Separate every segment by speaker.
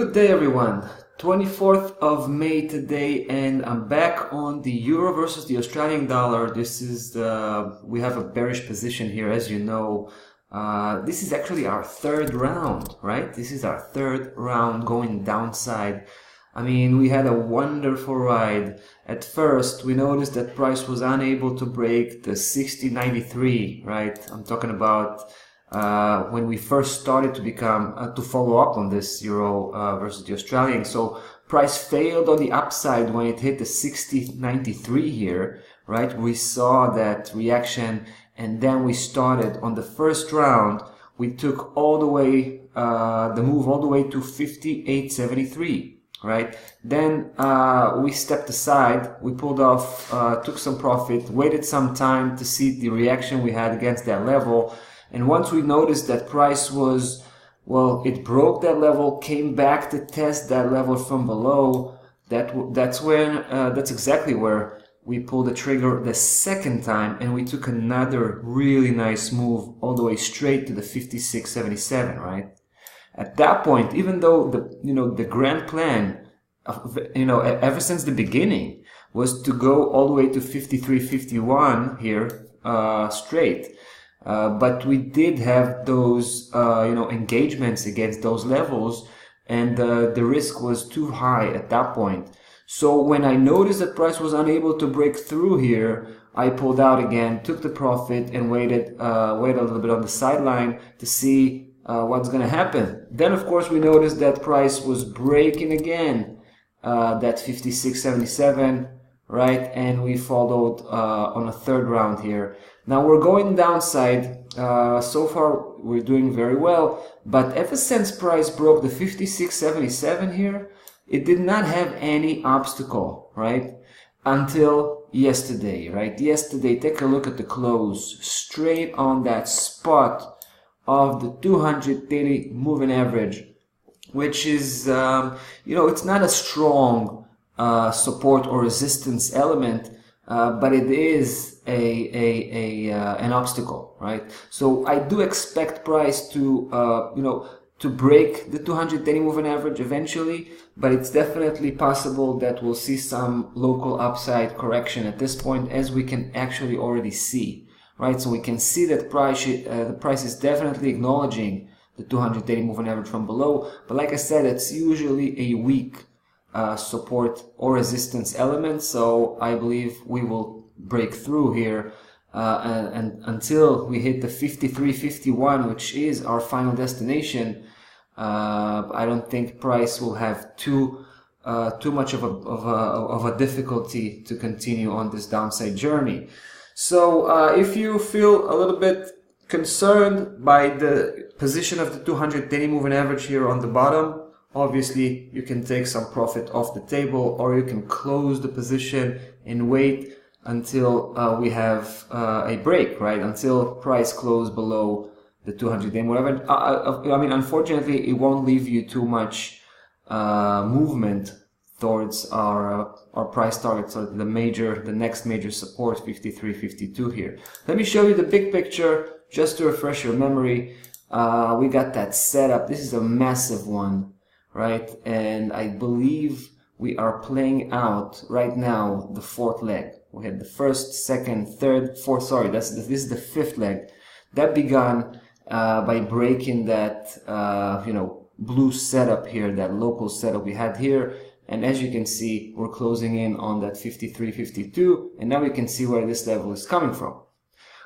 Speaker 1: Good day everyone, 24th of May today, and I'm back on the Euro versus the Australian dollar. We have a bearish position here, as you know. This is actually our third round, right? This is our third round going downside. I mean, we had a wonderful ride. At first, we noticed that price was unable to break the 60.93, right? I'm talking about when we first started to follow up on this Euro versus the Australian. So price failed on the upside when it hit the 60.93 here, right? We saw that reaction, and then we started on the first round. We took all the way, the move all the way to 58.73. Right? Then we stepped aside, we pulled off, took some profit, waited some time to see the reaction we had against that level. And once we noticed that price was, well, it broke that level, came back to test that level from below, that's exactly where we pulled the trigger the second time, and we took another really nice move all the way straight to the 56.77, right? At that point, even though the grand plan, ever since the beginning, was to go all the way to 53.51 here, straight, but we did have those engagements against those levels, and the risk was too high at that point. So when I noticed that price was unable to break through here, I pulled out again, took the profit, and waited a little bit on the sideline to see what's going to happen. Then of course we noticed that price was breaking again that 56.77, right? And we followed on a third round here. Now we're going downside. So far we're doing very well, but ever since price broke the 56.77 here, it did not have any obstacle, right? Until yesterday, right? Yesterday, take a look at the close, straight on that spot of the 200 daily moving average, which is, it's not a strong support or resistance element, but it is an obstacle, right? So I do expect price to break the 200 daily moving average eventually, but it's definitely possible that we'll see some local upside correction at this point, as we can actually already see. Right, so we can see that the price is definitely acknowledging the 200 daily moving average from below, but like I said, it's usually a weak support or resistance element. So I believe we will break through here, and until we hit the 53.51, which is our final destination. I don't think price will have too much of a difficulty to continue on this downside journey. So if you feel a little bit concerned by the position of the 200 daily moving average here on the bottom, obviously you can take some profit off the table, or you can close the position and wait until we have a break, right? Until price close below the 200 day, whatever. I mean, unfortunately, it won't leave you too much movement towards our price target, so the next major support, 53.52 here. Let me show you the big picture just to refresh your memory. We got that setup. This is a massive one, right? And I believe we are playing out right now the fourth leg. We had the first, second, third, fourth. Sorry, this is the fifth leg. That began by breaking that blue setup here, that local setup we had here. And as you can see, we're closing in on that 53.52, and now we can see where this level is coming from. All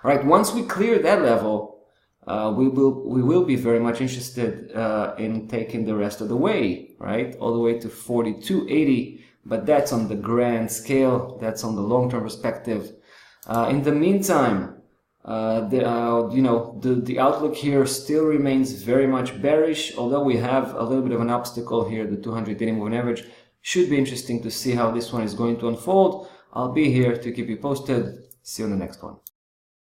Speaker 1: right, once we clear that level, we will be very much interested in taking the rest of the way, right, all the way to 42.80. But that's on the grand scale. That's on the long-term perspective. In the meantime, the outlook here still remains very much bearish, although we have a little bit of an obstacle here, the 200 daily moving average. Should be interesting to see how this one is going to unfold. I'll be here to keep you posted. See you on the next one.